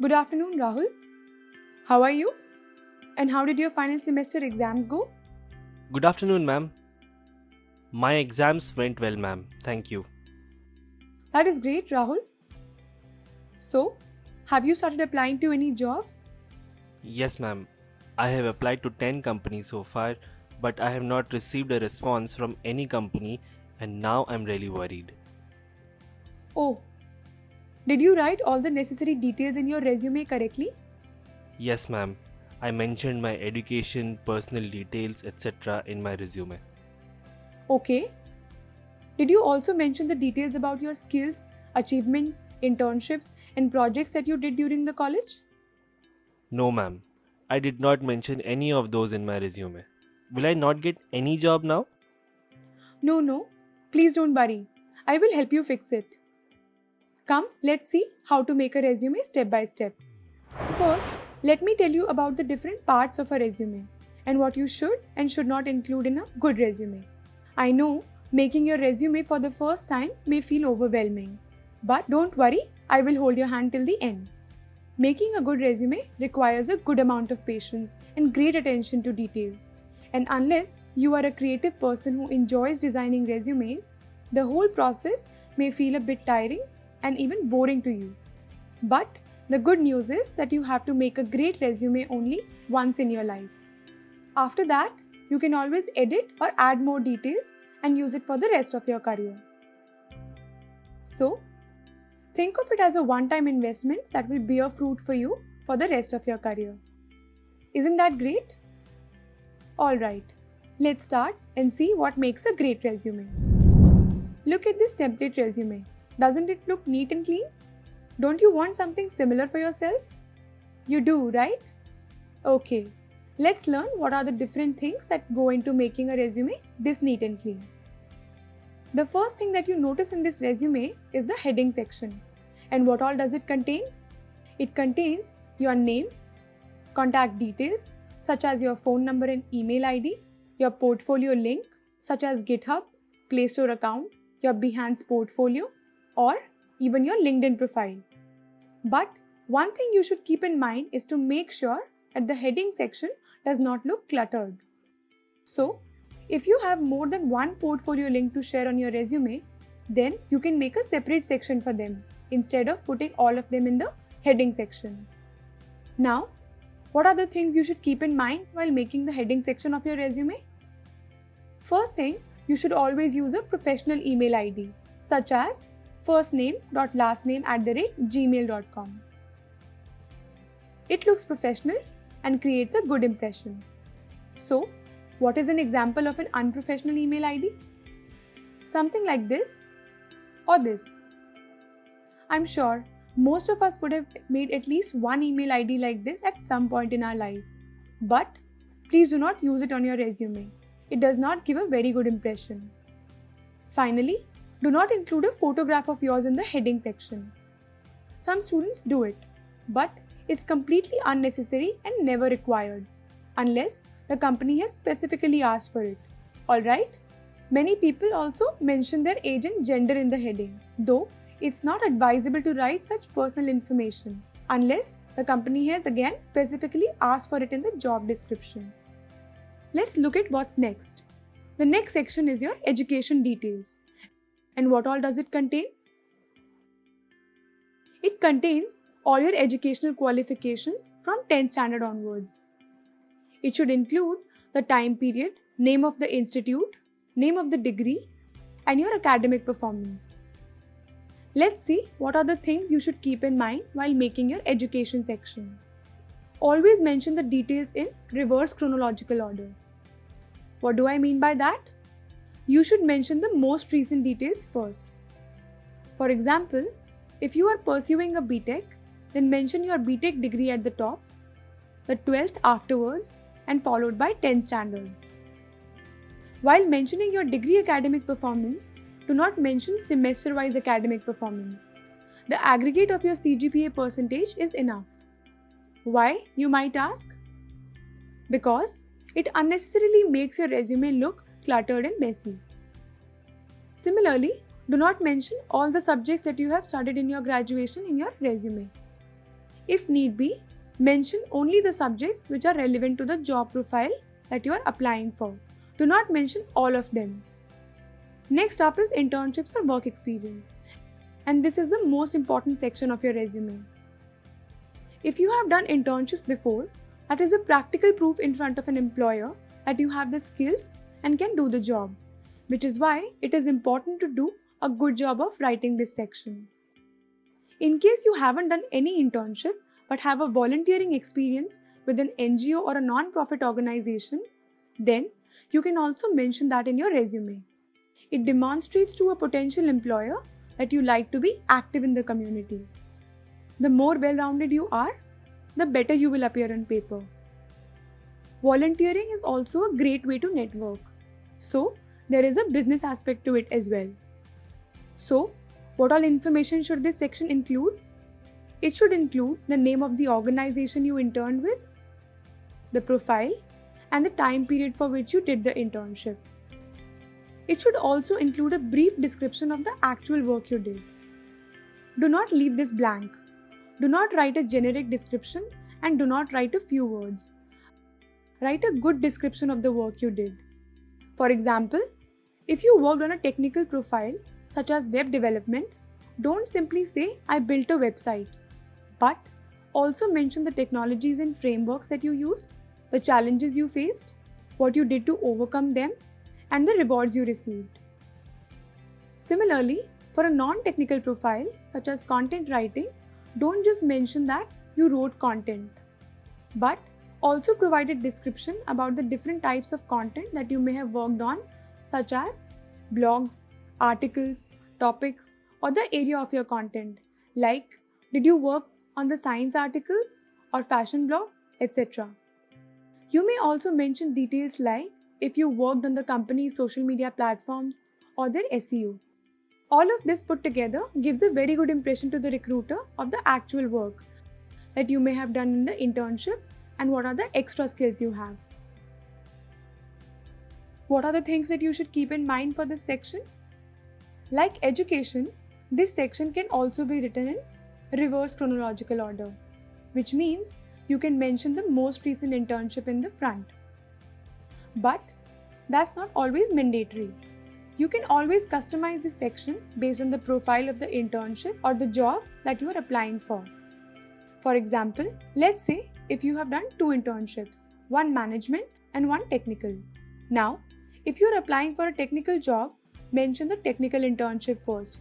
Good afternoon, Rahul. How are you? And how did your final semester exams go? Good afternoon, ma'am. My exams went well, ma'am. Thank you. That is great, Rahul. So, have you started applying to any jobs? Yes, ma'am. I have applied to 10 companies so far, but I have not received a response from any company, and now I'm really worried. Oh, did you write all the necessary details in your resume correctly? Yes, ma'am. I mentioned my education, personal details, etc. in my resume. Okay. Did you also mention the details about your skills, achievements, internships, and projects that you did during the college? No, ma'am. I did not mention any of those in my resume. Will I not get any job now? No. Please don't worry. I will help you fix it. Come, let's see how to make a resume step by step. First, let me tell you about the different parts of a resume and what you should and should not include in a good resume. I know making your resume for the first time may feel overwhelming, but don't worry, I will hold your hand till the end. Making a good resume requires a good amount of patience and great attention to detail. And unless you are a creative person who enjoys designing resumes, the whole process may feel a bit tiring and even boring to you. But the good news is that you have to make a great resume only once in your life. After that, you can always edit or add more details and use it for the rest of your career. So, think of it as a one-time investment that will bear fruit for you for the rest of your career. Isn't that great? Alright, let's start and see what makes a great resume. Look at this template resume. Doesn't it look neat and clean? Don't you want something similar for yourself? You do, right? Okay, let's learn what are the different things that go into making a resume this neat and clean. The first thing that you notice in this resume is the heading section. And what all does it contain? It contains your name, contact details such as your phone number and email ID, your portfolio link such as GitHub, Play Store account, your Behance portfolio, or even your LinkedIn profile. But one thing you should keep in mind is to make sure that the heading section does not look cluttered. So, if you have more than one portfolio link to share on your resume, then you can make a separate section for them instead of putting all of them in the heading section. Now, what are the things you should keep in mind while making the heading section of your resume? First thing, you should always use a professional email ID such as firstname.lastname@gmail.com. It looks professional and creates a good impression. So, what is an example of an unprofessional email ID? Something like this or this. I'm sure most of us would have made at least one email ID like this at some point in our life. But please do not use it on your resume. It does not give a very good impression. Finally, do not include a photograph of yours in the heading section. Some students do it, but it's completely unnecessary and never required, unless the company has specifically asked for it. Alright? Many people also mention their age and gender in the heading, though it's not advisable to write such personal information unless the company has again specifically asked for it in the job description. Let's look at what's next. The next section is your education details. And what all does it contain? It contains all your educational qualifications from 10th standard onwards. It should include the time period, name of the institute, name of the degree, and your academic performance. Let's see what are the things you should keep in mind while making your education section. Always mention the details in reverse chronological order. What do I mean by that? You should mention the most recent details first. For example, if you are pursuing a BTech, then mention your BTech degree at the top, the 12th afterwards, and followed by 10th standard. While mentioning your degree academic performance, do not mention semester-wise academic performance. The aggregate of your CGPA percentage is enough. Why, you might ask? Because it unnecessarily makes your resume look cluttered and messy. Similarly, do not mention all the subjects that you have studied in your graduation in your resume. If need be, mention only the subjects which are relevant to the job profile that you are applying for. Do not mention all of them. Next up is internships or work experience. And this is the most important section of your resume. If you have done internships before, that is a practical proof in front of an employer that you have the skills and can do the job, which is why it is important to do a good job of writing this section. In case you haven't done any internship but have a volunteering experience with an NGO or a non-profit organization, then you can also mention that in your resume. It demonstrates to a potential employer that you like to be active in the community. The more well-rounded you are, the better you will appear on paper. Volunteering is also a great way to network. So, there is a business aspect to it as well. So, what all information should this section include? It should include the name of the organization you interned with, the profile, and the time period for which you did the internship. It should also include a brief description of the actual work you did. Do not leave this blank. Do not write a generic description and do not write a few words. Write a good description of the work you did. For example, if you worked on a technical profile such as web development, don't simply say, "I built a website," but also mention the technologies and frameworks that you used, the challenges you faced, what you did to overcome them, and the rewards you received. Similarly, for a non-technical profile such as content writing, don't just mention that you wrote content, but also provide a description about the different types of content that you may have worked on, such as blogs, articles, topics, or the area of your content, like did you work on the science articles or fashion blog, etc. You may also mention details like if you worked on the company's social media platforms or their SEO. All of this put together gives a very good impression to the recruiter of the actual work that you may have done in the internship and what are the extra skills you have. What are the things that you should keep in mind for this section? Like education, this section can also be written in reverse chronological order, which means you can mention the most recent internship in the front. But that's not always mandatory. You can always customize this section based on the profile of the internship or the job that you are applying for. For example, let's say if you have done 2 internships, one management and one technical. Now, if you are applying for a technical job, mention the technical internship first,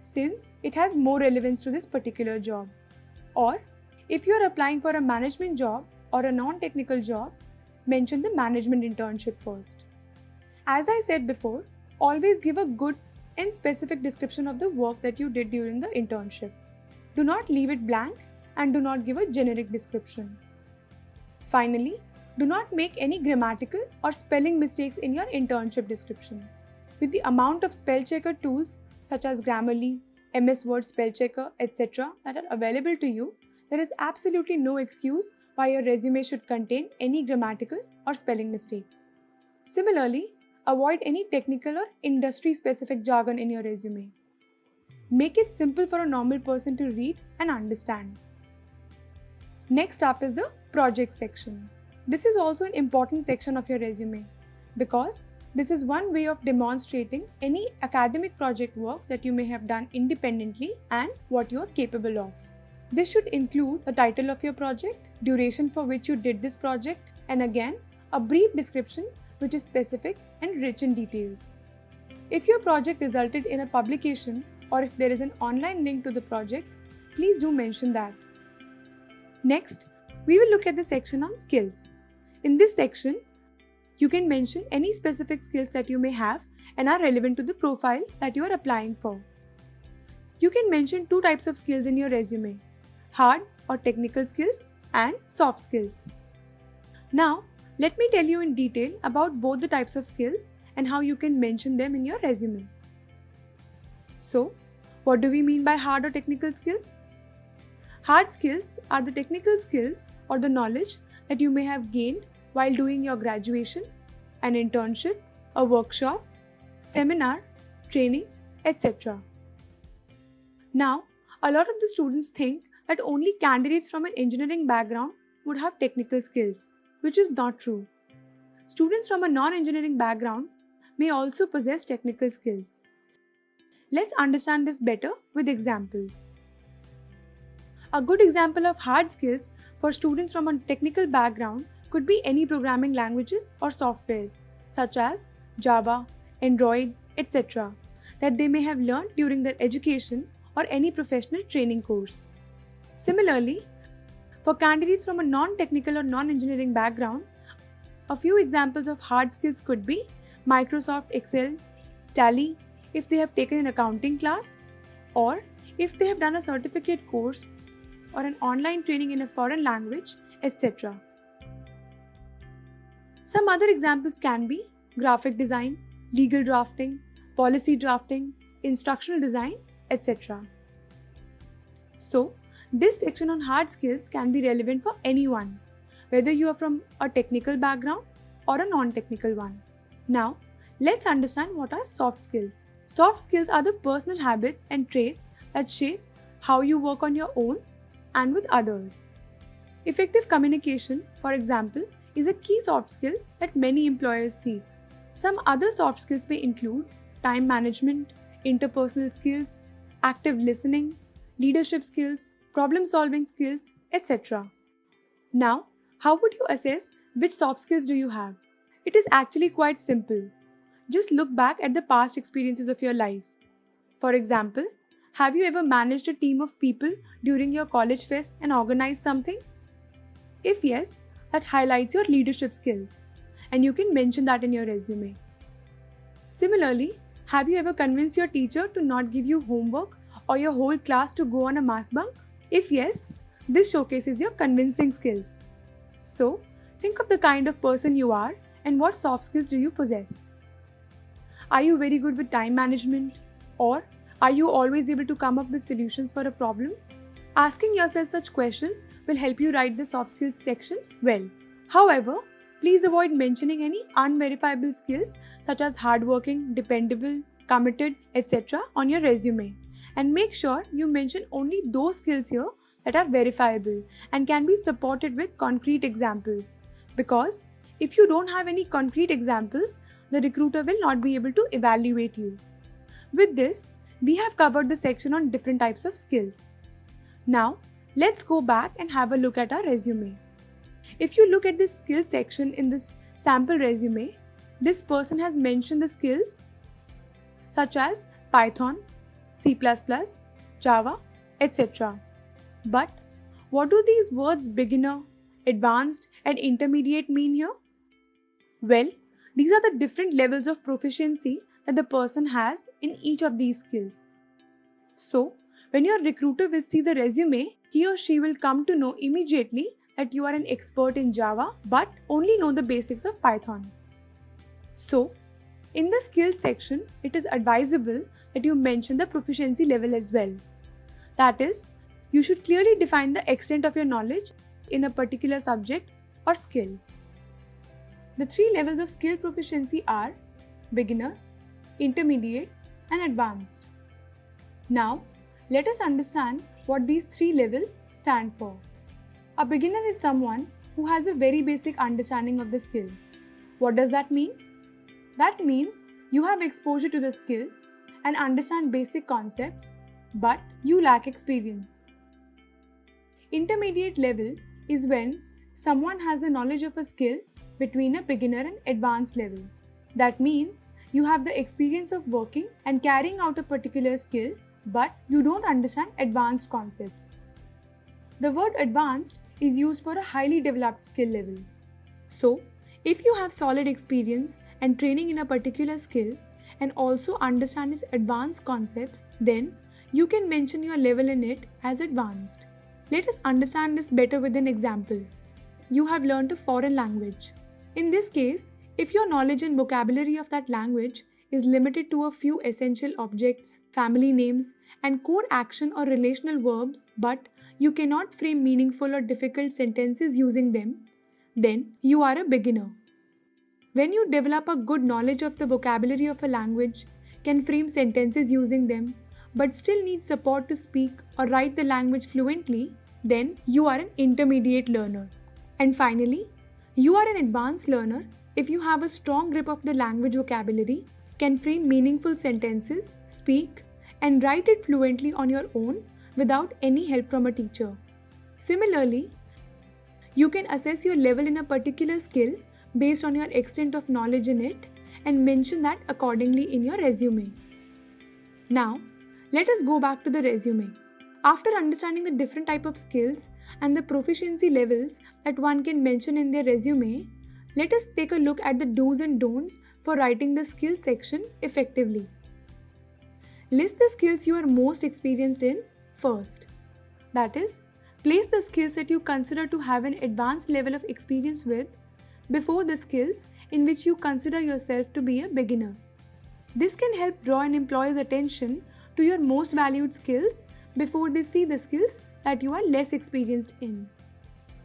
since it has more relevance to this particular job. Or, if you are applying for a management job or a non-technical job, mention the management internship first. As I said before, always give a good and specific description of the work that you did during the internship. Do not leave it blank and do not give a generic description. Finally, do not make any grammatical or spelling mistakes in your internship description. With the amount of spell checker tools such as Grammarly, MS Word Spell Checker, etc. that are available to you, there is absolutely no excuse why your resume should contain any grammatical or spelling mistakes. Similarly, avoid any technical or industry-specific jargon in your resume. Make it simple for a normal person to read and understand. Next up is the project section. This is also an important section of your resume because this is one way of demonstrating any academic project work that you may have done independently and what you are capable of. This should include the title of your project, duration for which you did this project, and again, a brief description which is specific and rich in details. If your project resulted in a publication or if there is an online link to the project, please do mention that. Next, we will look at the section on skills. In this section, you can mention any specific skills that you may have and are relevant to the profile that you are applying for. You can mention 2 types of skills in your resume: hard or technical skills and soft skills. Now, let me tell you in detail about both the types of skills and how you can mention them in your resume. So, what do we mean by hard or technical skills? Hard skills are the technical skills or the knowledge that you may have gained while doing your graduation, an internship, a workshop, seminar, training, etc. Now, a lot of the students think that only candidates from an engineering background would have technical skills, which is not true. Students from a non-engineering background may also possess technical skills. Let's understand this better with examples. A good example of hard skills for students from a technical background could be any programming languages or softwares such as Java, Android, etc. that they may have learned during their education or any professional training course. Similarly, for candidates from a non-technical or non-engineering background, a few examples of hard skills could be Microsoft Excel, Tally, if they have taken an accounting class, or if they have done a certificate course or an online training in a foreign language, etc. Some other examples can be graphic design, legal drafting, policy drafting, instructional design, etc. So, this section on hard skills can be relevant for anyone, whether you are from a technical background or a non-technical one. Now, let's understand what are soft skills. Soft skills are the personal habits and traits that shape how you work on your own and with others. Effective communication, for example, is a key soft skill that many employers seek. Some other soft skills may include time management, interpersonal skills, active listening, leadership skills, problem-solving skills, etc. Now, how would you assess which soft skills do you have? It is actually quite simple. Just look back at the past experiences of your life. For example, have you ever managed a team of people during your college fest and organized something? If yes, that highlights your leadership skills, and you can mention that in your resume. Similarly, have you ever convinced your teacher to not give you homework or your whole class to go on a mass bunk? If yes, this showcases your convincing skills. So, think of the kind of person you are and what soft skills do you possess. Are you very good with time management? Or are you always able to come up with solutions for a problem? Asking yourself such questions will help you write the soft skills section well. However, please avoid mentioning any unverifiable skills such as hardworking, dependable, committed, etc. on your resume. And make sure you mention only those skills here that are verifiable and can be supported with concrete examples. Because if you don't have any concrete examples, the recruiter will not be able to evaluate you. With this, we have covered the section on different types of skills. Now, let's go back and have a look at our resume. If you look at this skills section in this sample resume, this person has mentioned the skills such as Python, C++, Java, etc. But what do these words beginner, advanced, and intermediate mean here? Well, these are the different levels of proficiency that the person has in each of these skills. So, when your recruiter will see the resume, he or she will come to know immediately that you are an expert in Java but only know the basics of Python. So, in the skills section, it is advisable that you mention the proficiency level as well. That is, you should clearly define the extent of your knowledge in a particular subject or skill. The three levels of skill proficiency are beginner, intermediate, and advanced. Now, let us understand what these three levels stand for. A beginner is someone who has a very basic understanding of the skill. What does that mean? That means you have exposure to the skill and understand basic concepts, but you lack experience. Intermediate level is when someone has the knowledge of a skill between a beginner and advanced level. That means you have the experience of working and carrying out a particular skill, but you don't understand advanced concepts. The word advanced is used for a highly developed skill level. So, if you have solid experience and training in a particular skill and also understand its advanced concepts, then you can mention your level in it as advanced. Let us understand this better with an example. You have learned a foreign language. In this case, if your knowledge and vocabulary of that language is limited to a few essential objects, family names, and core action or relational verbs, but you cannot frame meaningful or difficult sentences using them, then you are a beginner. When you develop a good knowledge of the vocabulary of a language, can frame sentences using them, but still need support to speak or write the language fluently, then you are an intermediate learner. And finally, you are an advanced learner if you have a strong grip of the language vocabulary, can frame meaningful sentences, speak, and write it fluently on your own without any help from a teacher. Similarly, you can assess your level in a particular skill based on your extent of knowledge in it and mention that accordingly in your resume. Now, let us go back to the resume. After understanding the different type of skills and the proficiency levels that one can mention in their resume, let us take a look at the do's and don'ts for writing the skills section effectively. List the skills you are most experienced in first. That is, place the skills that you consider to have an advanced level of experience with before the skills in which you consider yourself to be a beginner. This can help draw an employer's attention to your most valued skills before they see the skills that you are less experienced in.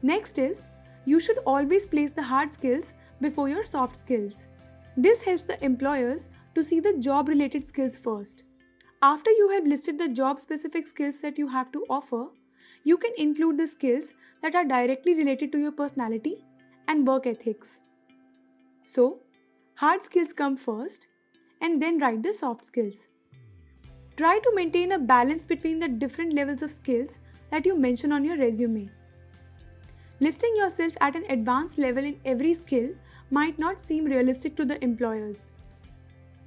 Next is, you should always place the hard skills before your soft skills. This helps the employers to see the job-related skills first. After you have listed the job-specific skills that you have to offer, you can include the skills that are directly related to your personality and work ethics. So, hard skills come first and then write the soft skills. Try to maintain a balance between the different levels of skills that you mention on your resume. Listing yourself at an advanced level in every skill might not seem realistic to the employers.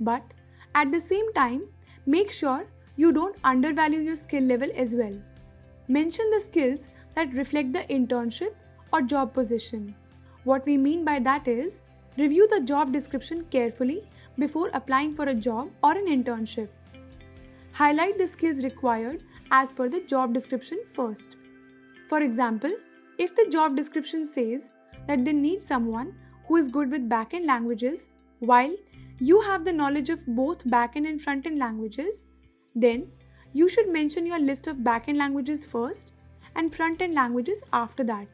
But at the same time, make sure you don't undervalue your skill level as well. Mention the skills that reflect the internship or job position. What we mean by that is, review the job description carefully before applying for a job or an internship. Highlight the skills required as per the job description first. For example, if the job description says that they need someone who is good with back-end languages, while you have the knowledge of both back-end and front-end languages, then you should mention your list of back-end languages first and front-end languages after that.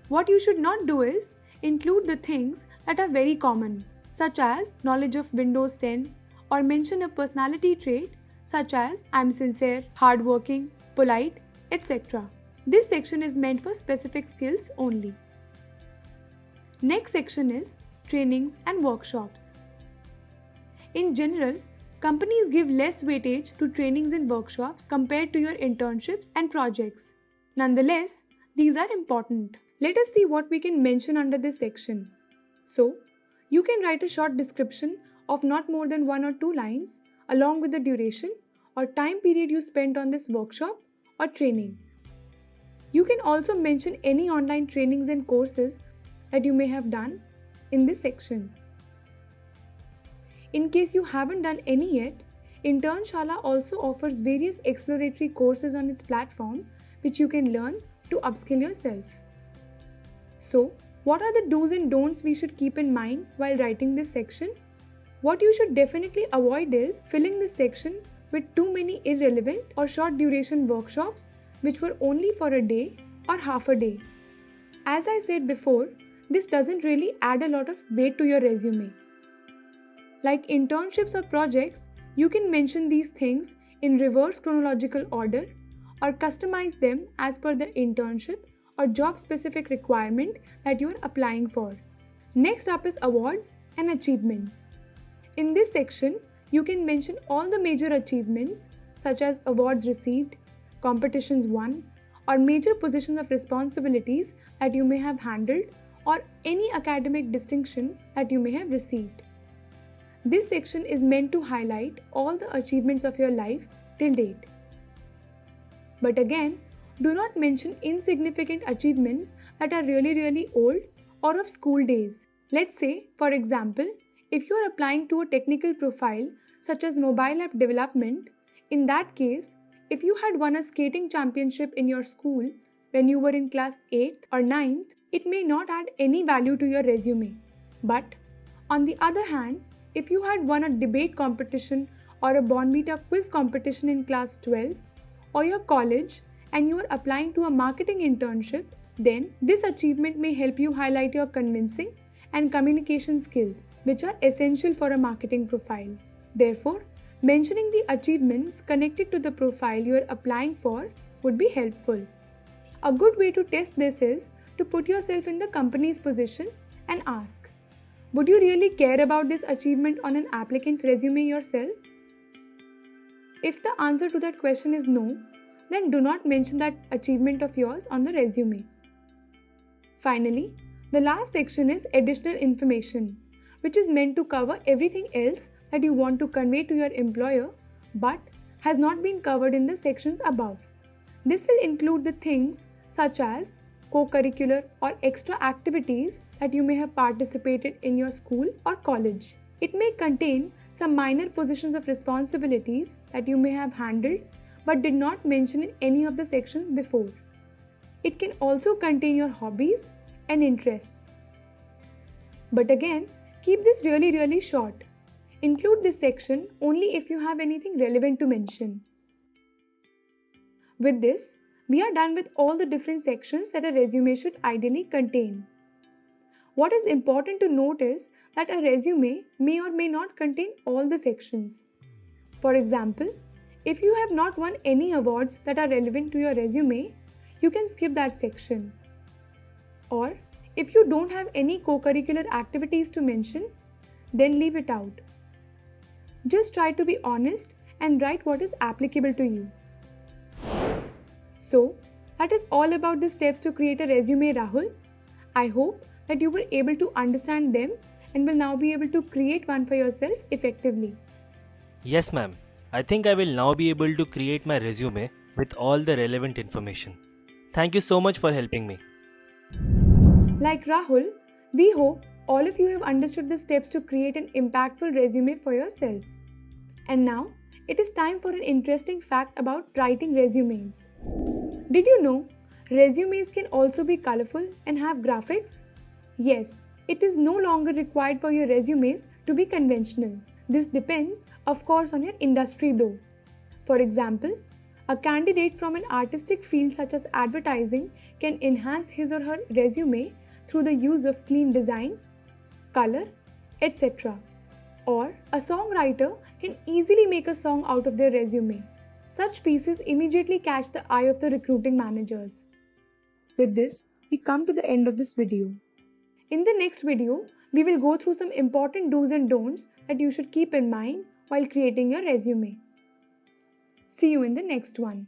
What you should not do is include the things that are very common, such as knowledge of Windows 10, or mention a personality trait such as I'm sincere, hardworking, polite, etc. This section is meant for specific skills only. Next section is trainings and workshops. In general, companies give less weightage to trainings and workshops compared to your internships and projects. Nonetheless, these are important. Let us see what we can mention under this section. So, you can write a short description of not more than 1 or 2 lines along with the duration or time period you spent on this workshop or training. You can also mention any online trainings and courses that you may have done in this section. In case you haven't done any yet, Internshala also offers various exploratory courses on its platform which you can learn to upskill yourself. So, what are the do's and don'ts we should keep in mind while writing this section? What you should definitely avoid is filling this section with too many irrelevant or short duration workshops which were only for a day or half a day. As I said before, this doesn't really add a lot of weight to your resume. Like internships or projects, you can mention these things in reverse chronological order or customize them as per the internship or job specific requirement that you are applying for. Next up is awards and achievements. In this section, you can mention all the major achievements such as awards received, competitions won, or major positions of responsibilities that you may have handled or any academic distinction that you may have received. This section is meant to highlight all the achievements of your life till date. But again, do not mention insignificant achievements that are really old or of school days. Let's say, for example, if you are applying to a technical profile such as mobile app development, in that case, if you had won a skating championship in your school when you were in class 8th or 9th, it may not add any value to your resume. But on the other hand, if you had won a debate competition or a Bonvita quiz competition in class 12 or your college and you are applying to a marketing internship, then this achievement may help you highlight your convincing and communication skills, which are essential for a marketing profile. Therefore, Mentioning the achievements connected to the profile you are applying for would be helpful. A good way to test this is to put yourself in the company's position and ask, would you really care about this achievement on an applicant's resume yourself? If the answer to that question is no, then do not mention that achievement of yours on the resume. Finally, the last section is additional information, which is meant to cover everything else that you want to convey to your employer but has not been covered in the sections above. This will include the things such as co-curricular or extra activities that you may have participated in your school or college. It may contain some minor positions of responsibilities that you may have handled but did not mention in any of the sections before. It can also contain your hobbies and interests. But again, keep this really short. Include this section only if you have anything relevant to mention. With this, we are done with all the different sections that a resume should ideally contain. What is important to note is that a resume may or may not contain all the sections. For example, if you have not won any awards that are relevant to your resume, you can skip that section. Or, if you don't have any co-curricular activities to mention, then leave it out. Just try to be honest and write what is applicable to you. So, that is all about the steps to create a resume, Rahul. I hope that you were able to understand them and will now be able to create one for yourself effectively. Yes, ma'am. I think I will now be able to create my resume with all the relevant information. Thank you so much for helping me. Like Rahul, we hope all of you have understood the steps to create an impactful resume for yourself. And now, it is time for an interesting fact about writing resumes. Did you know resumes can also be colorful and have graphics? Yes, it is no longer required for your resumes to be conventional. This depends, of course, on your industry though. For example, a candidate from an artistic field such as advertising can enhance his or her resume through the use of clean design, color, etc. Or a songwriter can easily make a song out of their resume. Such pieces immediately catch the eye of the recruiting managers. With this, we come to the end of this video. In the next video, we will go through some important do's and don'ts that you should keep in mind while creating your resume. See you in the next one.